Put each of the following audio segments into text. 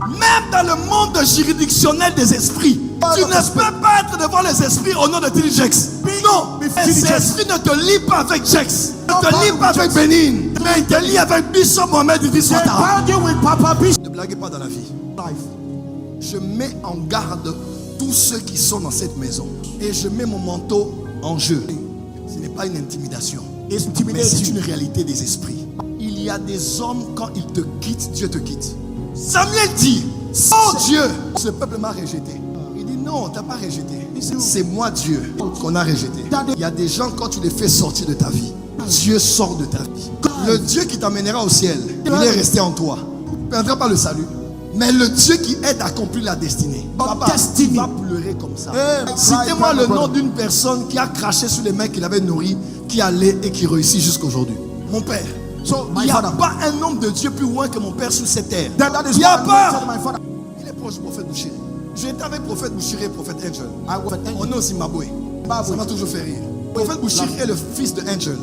Même dans le monde juridictionnel des esprits, tu ne peux pas être devant les esprits au nom de Tilly Jex. Non, les esprits ne te lient pas avec Jex. Ne te lient pas avec Bénin. Mais ils te lient avec Bishop Mohamed Idriss Ouattara. Ne blaguez pas dans la vie. Je mets en garde tous ceux qui sont dans cette maison. Et je mets mon manteau en jeu. Ce n'est pas une intimidation. Mais c'est une réalité des esprits. Il y a des hommes, quand ils te quittent, Dieu te quitte. Samuel dit, oh Dieu, ce peuple m'a rejeté. Il dit non, tu n'as pas rejeté. C'est moi Dieu qu'on a rejeté. Il y a des gens, quand tu les fais sortir de ta vie, Dieu sort de ta vie. Le Dieu qui t'emmènera au ciel, il est resté en toi. Tu ne perdras pas le salut. Mais le Dieu qui aide à accomplir la destinée, papa, tu vas pleurer comme ça. Citez-moi le nom d'une personne qui a craché sur les mecs qu'il avait nourris, qui allait et qui réussit jusqu'aujourd'hui. Mon père. Il n'y a pas un homme de Dieu plus loin que mon père sur cette terre. Il n'y a pas. Il est proche du prophète Bouchiri. J'étais avec le prophète Bouchiri et le prophète Angel. On est au Zimbabwe. Ça m'a toujours fait rire. Le prophète Bouchiri est le fils de Angel.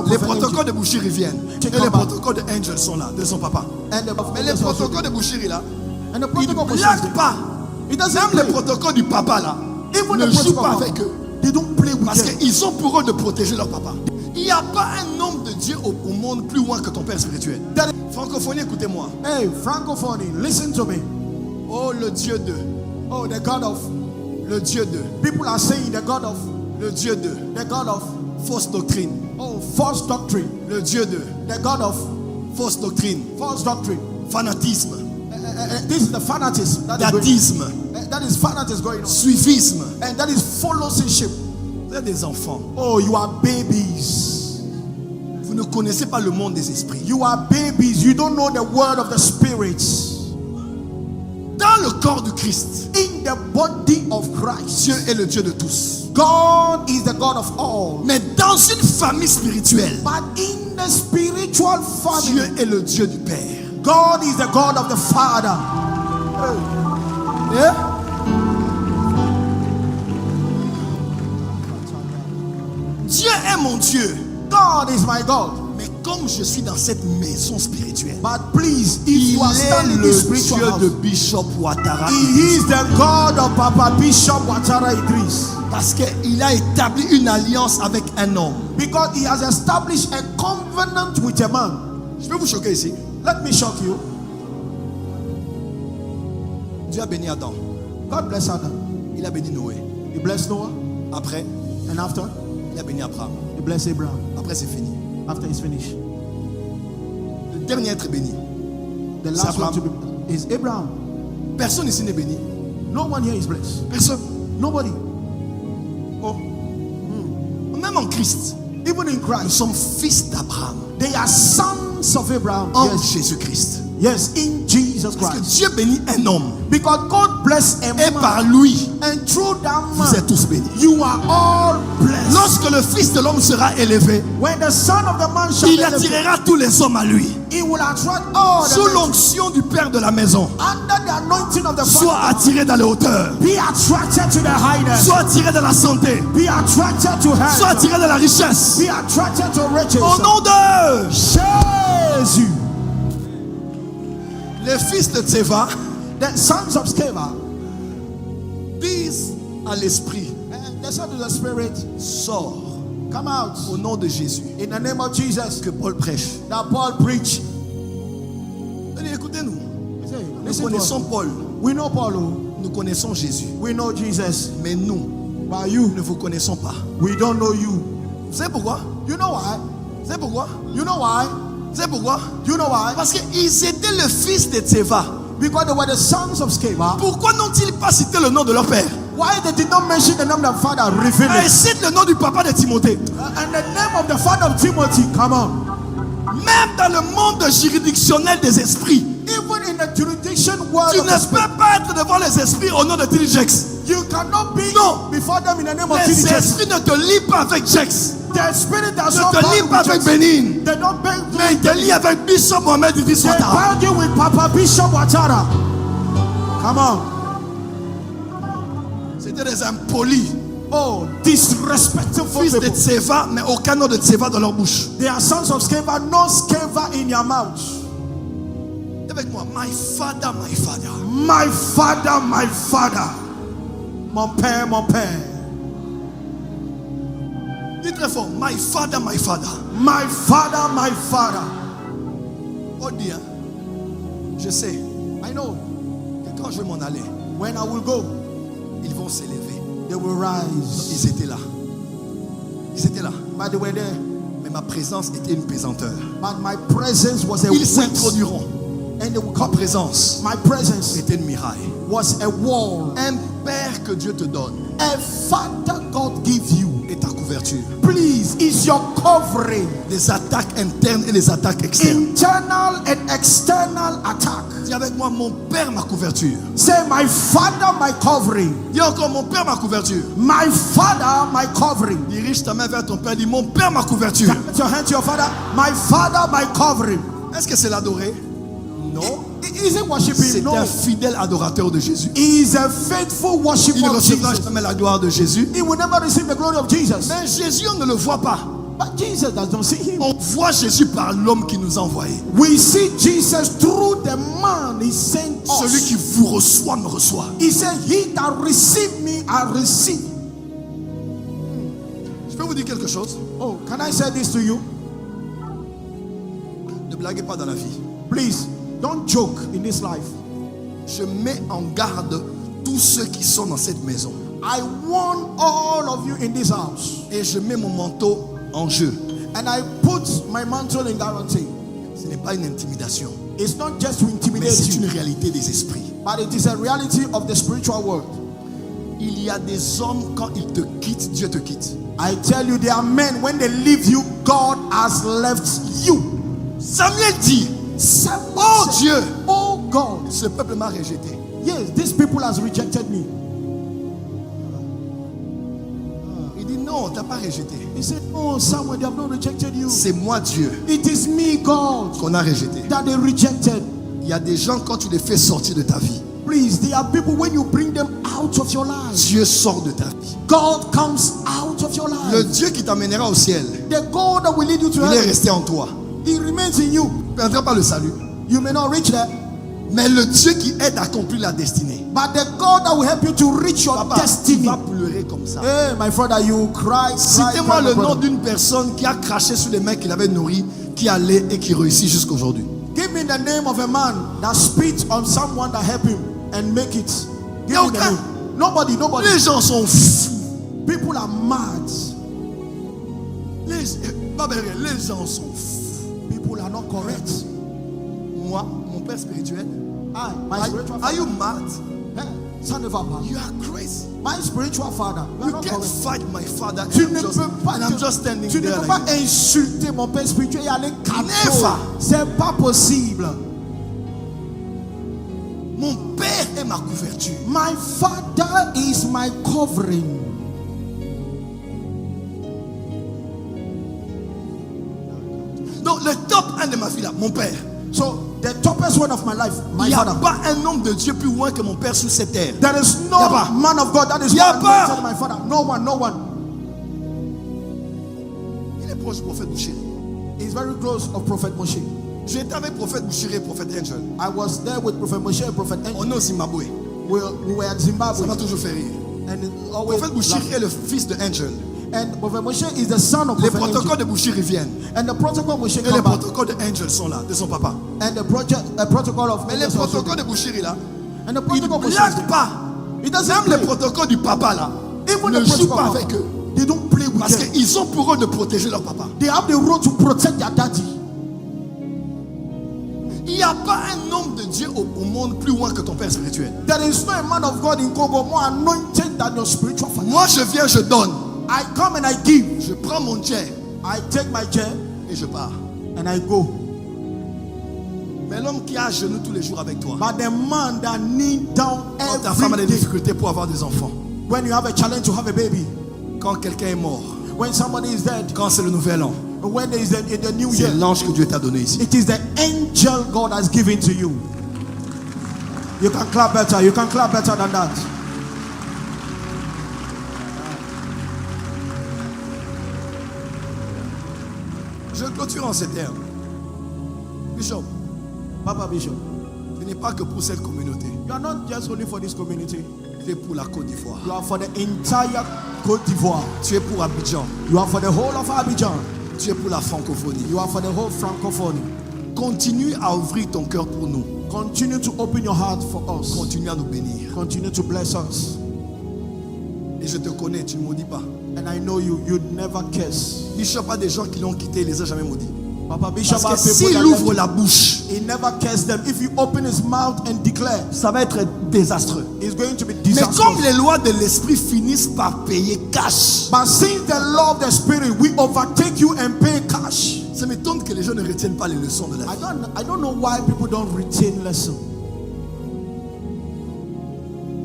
Les protocoles de Bouchiri viennent. Et les protocoles de Angel sont là, de son papa. Mais les protocoles de Bouchiri là, ils ne blaguent pas. Même les protocoles du papa là, ils ne jouent pas avec eux. Parce qu'ils ont pour eux de protéger leur papa. Il n'y a pas un homme de Dieu au monde plus loin que ton père spirituel. Francophonie, écoutez-moi. Hey, francophonie, listen to me. Oh, le Dieu de. Oh, the God of. Le Dieu de. People are saying the God of. Le Dieu de. The God of. Fausse doctrine. Oh, false doctrine. Le Dieu de. The God of. Fausse doctrine. False doctrine. Fanatisme. This is the fanatism. Dadisme. That is fanatism going on. Suivisme. And that is followership. Vous êtes des enfants. Oh, you are babies. Vous ne connaissez pas le monde des esprits. You are babies. You don't know the word of the spirits. Dans le corps du Christ, in the body of Christ, Dieu est le Dieu de tous. God is the God of all. Mais dans une famille spirituelle, but in the spiritual family, Dieu est le Dieu du Père. God is the God of the Father. Yeah? Dieu est mon Dieu. God is my God. Mais comme je suis dans cette maison spirituelle, but please, if you are standing in this spiritual house, Dieu de Bishop Ouattara. He is the God of Papa Bishop Ouattara Idriss. Parce qu'il a établi une alliance avec un homme. Because he has established a covenant with a man. Je vais vous choquer ici. Let me shock you. Dieu a béni Adam. God bless Adam. Il a béni Noé. He blessed Noah. Après, and after, il a béni Abraham. He blessed Abraham. Après, c'est fini. After it's finished, le dernier être béni, the last one to be is Abraham. Personne ici n'est béni. No one here is blessed. Personne. Nobody. Oh. Même en Christ, even in Christ, nous sommes fils d'Abraham. They are sons of Abraham. En Jésus-Christ. Yes, in Jesus Christ. Parce que Dieu bénit un homme. Because God bless a man. Et par lui, and through that man, vous êtes tous bénis. You are all blessed. Lorsque le Fils de l'homme sera élevé, when the Son of the man shall il attirera tous les hommes à lui. He will attract all sous l'onction du Père de la maison. Under the anointing of the sois attiré dans les hauteurs. Be attracted to the highness. Sois attiré dans la santé. Be attracted to health. Sois attiré dans la richesse. Be attracted to riches. Au nom de Jésus. Les fils de Tseva, the sons of Sceva, disent à l'esprit, and they said to the spirit, sors. Come out. Au nom de Jésus. In the name of Jesus. Que Paul prêche. That Paul preach. Écoutez-nous. Nous connaissons Paul. We know Paul. Nous connaissons Jésus. We know Jesus. Mais nous, you, ne vous connaissons pas. We don't know you. Vous savez pourquoi? You know why? Vous savez pourquoi? You know why? Vous savez pourquoi? You know why? Parce qu'ils étaient le fils de Tseva. Because they were the sons of Sceva. Pourquoi n'ont-ils pas cité le nom de leur père? Why they did not mention the name of the father? Reveal it. Cite le nom du papa de Timothée. And the name of the father of Timothy. Come on. Même dans le monde juridictionnel des esprits, even in the jurisdiction world, tu ne peux pas être devant les esprits au nom de Tilly Jex. You cannot be before them in the name of Tilly Jex. Les esprits ne te lient pas avec Jex. The spirit does ne not te lie pas avec Bénin. They don't beg. Mais ils te lient avec Bishop Mohamed Idriss Ouattara. They with Papa Bishop Ouattara. Come on. C'était des impolis. Oh, disrespectful fils de Tseva, mais aucun nom de Tseva dans leur bouche. They are sons of Sceva, no Sceva in your mouth. Il y avec moi. My father, my father. My father, my father. Mon père, mon père. Dis très fort. My father, my father. My father, my father. Oh Dieu, je sais I know que quand je vais m'en aller, when I will go, ils vont s'élever. they will rise. Ils étaient là. Ils étaient là. But they were there. Mais ma présence était une pesanteur. But my presence was a Ils weight. s'introduiront. And they will Ma come. présence My presence était une muraille. was a wall. Un père que Dieu te donne A father God gives you. est ta couverture. Please, is your covering. Les attaques internes et les attaques externes. Internal and external attack. Dis avec moi, mon père, ma couverture. Say, my father, my covering. Dis encore, mon père, ma couverture. My father, my covering. Dirige ta main vers ton père. Dis, mon père, ma couverture. Put your hand to your father. My father, my covering. Est-ce que c'est l'adorer? Non. Is it worshiping? C'est No. un fidèle adorateur de Jésus. He is a faithful Il worshiper ne of recevra Jesus. jamais la gloire de Jésus. He will never receive the glory of Jesus. Mais Jésus, on ne le voit pas. But Jesus does not see him. On voit Jésus par l'homme qui nous a envoyés. We see Jesus through the man he sent Celui us. qui vous reçoit me reçoit. He said, he that receive me, I receive. Je peux vous dire quelque chose? Oh, can I say this to you? Ne blaguez pas dans la vie. Please, don't joke in this life. Je mets en garde tous ceux qui sont dans cette maison. I warn all of you in this house. Et je mets mon manteau en jeu. And I put my mantle in guarantee. Ce n'est pas une intimidation, It's not just to mais intimidate c'est une you, réalité des esprits. but it is a reality of the spiritual world. Il y a des hommes, quand ils te quittent, Dieu te quitte. I tell you, there are men, when they leave you, God has left you. Samuel dit, Samuel oh said, Dieu, oh God, ce peuple m'a rejeté. yes, this people has rejected me. Il dit non, t'as pas rejeté. He said, oh Samuel, they have not rejected you. C'est moi Dieu It is me, God, qu'on a rejeté. that they rejected. Il y a des gens, quand tu les fais sortir de ta vie, Please, there are people, when you bring them out of your life, Dieu sort de ta vie. God comes out of your Le life. Dieu qui t'amènera au ciel, The God that will lead you to il est heaven, resté en toi. He remains in you. Tu ne perdras pas le salut. You may not reach there, Mais le Dieu qui aide à accomplir la destinée. but the God that will help you to reach your Papa, tu destiny. vas pleurer comme ça. Hey, my brother, you cry. Citez-moi cry, le my nom brother. d'une personne qui a craché sur les mains qu'il avait nourris, qui allait et qui réussit jusqu'aujourd'hui. Give me the name of a man that spit on someone that helped him and make it. Give me the Okay. name. Nobody. Les gens sont fous. People are mad. Les gens sont fous. People are not correct. Moi, mon père spirituel, My spiritual are you father. mad? Hey, son of a- You are crazy. My spiritual father. You are You not can't correct. fight my father Tu and ne I'm just, peux pas, and I'm just standing tu ne there peux pas like this. insulter mon père spirituel et aller cadeau. Never. C'est pas possible. Mon père est ma couverture. My father is my covering. Donc le top 1 de ma vie là, mon père. So the toppest one of my life, Il my n'y a father. pas un homme de Dieu plus loin que mon père sur cette terre. There is no Y a pas. man of God that is Y a more pas. anointed than my father. No one, no one. Il est proche du prophète Bouchiri. He's very close of Prophet Moshe. J'étais avec prophète Bouchiri et prophète Angel. I was there with Prophet Moshe and Prophet Angel. On est au Zimbabwe. We were at Ça Zimbabwe. m'a toujours fait rire. And it Le always prophète Bouchiri est le fils de Angel. and Prophet Moshe is the son of Les Prophet protocoles Angel. de Bouchiri viennent. And the protocol of Moshe Et les come back. protocoles de Angel sont là, de son papa. And the protocol of Mais les Angel also protocoles de Bouchiri là, and the ils protocol ne of Moshe is blaguent there. pas. It doesn't Même play. les protocoles du papa là, Even ne the jouent protocol pas of- avec eux. They don't play with Parce them. qu'ils ont pour eux de protéger leur papa. They have the role to protect their daddy. Il n'y a pas un homme de Dieu au monde plus loin que ton père spirituel. There is no man of God in Congo more anointed than your spiritual father. Moi je viens, je donne. I come and I give. Je prends mon chair I take my chair et je pars. and I go. Mais l'homme qui a à genoux tous les jours avec toi, But the man that kneel down quand ta femme a des every day, difficultés pour avoir des enfants, when you have a challenge to have a baby, quand quelqu'un est mort, when somebody is dead, quand c'est le nouvel an, when there is in the new c'est year, l'ange que Dieu t'a donné ici. it is the angel God has given to you. You can clap better. You can clap better than that. Je clôture en ces termes. Bishop, Papa Bishop, n'est pas que pour cette communauté. You are not just only for this community. Tu es pour la Côte d'Ivoire. You are for the entire Côte d'Ivoire. Tu es pour Abidjan. You are for the whole of Abidjan. Tu es pour la francophonie. You are for the whole francophonie. Continue à ouvrir ton cœur pour nous. Continue to open your heart for us. Continue à nous bénir. Continue to bless us. Et je te connais, tu ne maudis pas. And I know you never curse. Bishop a des gens qui l'ont quitté, il les a jamais maudits. Papa Bishop Parce que has people s'il that ouvre left la bouche, him. He never cursed them. If you open his mouth and declare, ça va être désastreux. it's going to be Mais disastrous. comme les lois de l'esprit finissent par payer cash, But since the law of the spirit, we overtake you and pay cash. ça m'étonne que les gens ne retiennent pas les leçons de la vie. I don't know why people don't retain lesson.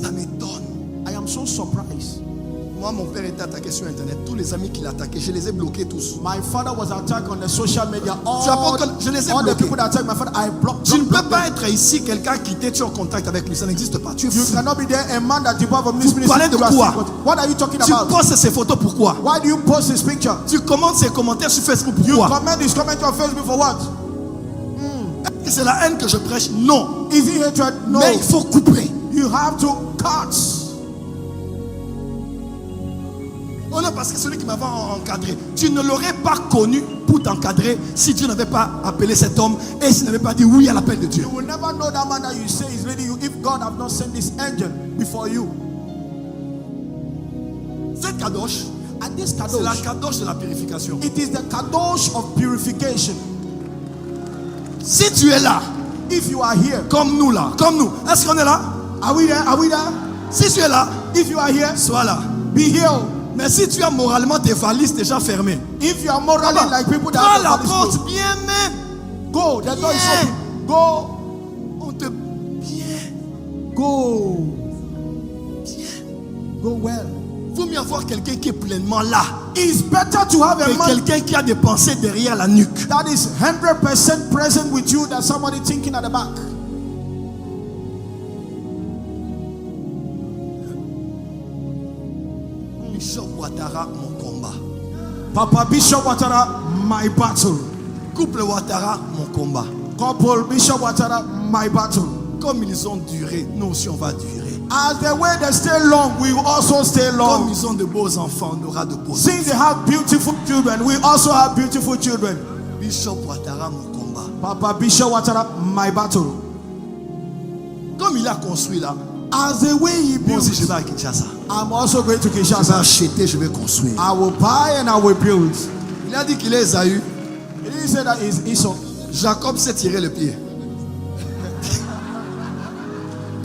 Ça m'étonne. I am so surprised. Moi, mon père était attaqué sur Internet. Tous les amis qui l'attaquaient, je les ai bloqués tous. My father was attacked on the social media. Tu apprends que je les ai All the bloqués. people that attacked my father, I blocked. Tu ne blocked peux pas them. être ici, quelqu'un quitté, tu es en contact avec lui. Ça n'existe pas. Tu es You fou. cannot be there. A man that depart from this Vous ministry. parlez de you are quoi? still- What are you talking Tu about? postes ces photos pourquoi? Why do you post his picture? Tu commentes ces commentaires sur Facebook You pourquoi? comment this comment on Facebook for what? Et c'est la haine que je prêche? Non. Is it hatred? No. Mais il faut couper. You have to cut. Oh non, parce que celui qui m'avait encadré, tu ne l'aurais pas connu pour t'encadrer si Dieu n'avait pas appelé cet homme et s'il n'avait pas dit oui à l'appel de Dieu. You will never know that man that you say is leading you if God have not sent this angel before you. Cette kadosh, And this c'est la kadosh, kadosh de la purification. it is the kadosh of purification. Si tu es là, If you are here, comme nous là, comme nous, est-ce qu'on est là? are we there? Are we there? Si tu es là, If you are here, sois là. be here. Mais si tu as moralement tes valises déjà fermées, If you are morally like people that prends have la the porte Holy bien même. Spirit, go. The door is Yeah. open. Go. On te bien, Go. bien. Go well. Vaut mieux avoir quelqu'un qui est pleinement là It's better to have a que man quelqu'un qui a des pensées derrière la nuque. that is 100% present with you than somebody thinking at the back. Bishop Ouattara, mon combat. Papa Bishop Ouattara, my battle. Couple Ouattara, mon combat. Couple Bishop Ouattara, my battle. Comme ils ont duré, nous aussi on va durer. As the way they stay long, we will also stay Comme long. ils ont de beaux enfants, on aura de beaux enfants. Since they have beautiful children, we also have beautiful children. Bishop Ouattara, mon combat. Papa Bishop Ouattara, my battle. Comme il a construit là, As the way he moi aussi je builds, vais à Kinshasa. I'm also going to Je vais Kinshasa. acheter, je vais construire. I will buy and I will build. Il a dit qu'il est Esaü. He didn't say that is Esau. Jacob s'est tiré le pied.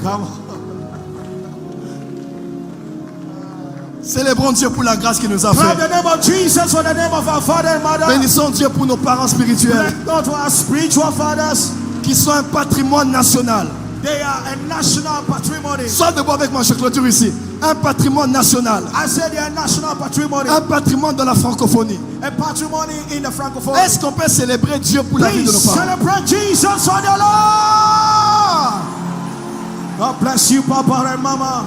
Come on. Célébrons Dieu pour la grâce qu'il nous a Clap fait. the name of Jesus for the name of our father and mother. Bénissons Dieu pour nos parents spirituels Thank God for our spiritual fathers. qui sont un patrimoine national. They are a national patrimony. Sois debout avec moi, je clôture ici. Un patrimoine national. I said they are national patrimony. Un patrimoine dans la francophonie. A patrimony in the Francophone. Est-ce qu'on peut célébrer Dieu pour la vie de nos Please parents? celebrate Jesus for the Lord. God bless you, Papa and Mama.